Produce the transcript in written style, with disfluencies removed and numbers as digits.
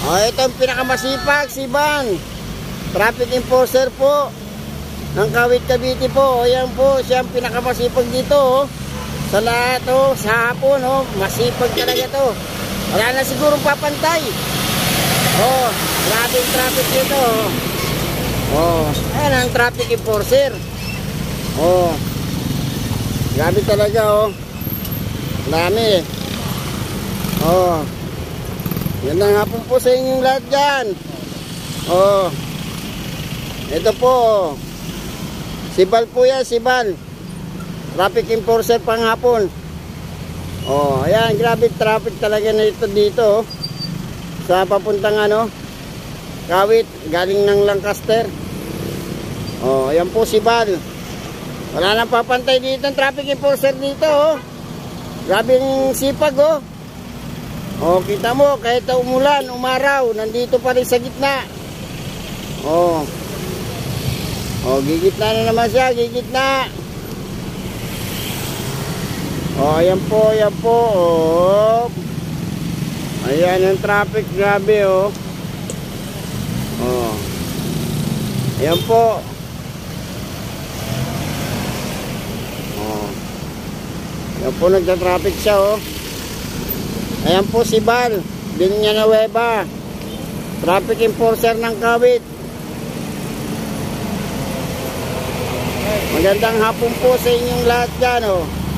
Oh, ito ang pinakamasipag, si Van. Traffic enforcer po ng Kawit, Cavite po. O yan po, siya ang pinakamasipag dito, oh. Sa lahat, oh, sa hapon, oh. Masipag talaga to. Wala na sigurong papantay. Oh, grabe yung traffic dito, oh. Oh, ayan ang traffic enforcer. Oh, grabe talaga, oh. Dami. Oh, yan na nga po sa inyong lahat dyan. Oh, ito po, oh. Sibal po yan, Sibal. Traffic enforcer pang hapon. Oh, ayan, grabe traffic talaga na ito dito, oh. Sa papuntang ano, Kawit, galing ng Lancaster. Oh, ayan po, Sibal. Wala nang papantay dito ang traffic enforcer dito, oh. Grabe yung sipag, oh. Oh, kita mo, kahit umulan, umaraw, nandito pa rin sa gitna. Oh. Oh, gigitna na naman siya, gigitna. Oh, ayan po, ayan po. Oh. Ayan ang traffic, grabe, oh. Oh. Ayan po. Yan po, nagta-traffic siya, oh. Ayan po si Bal, Villanueva, traffic enforcer ng Kawit. Magandang hapon po sa inyong lahat dyan, oh.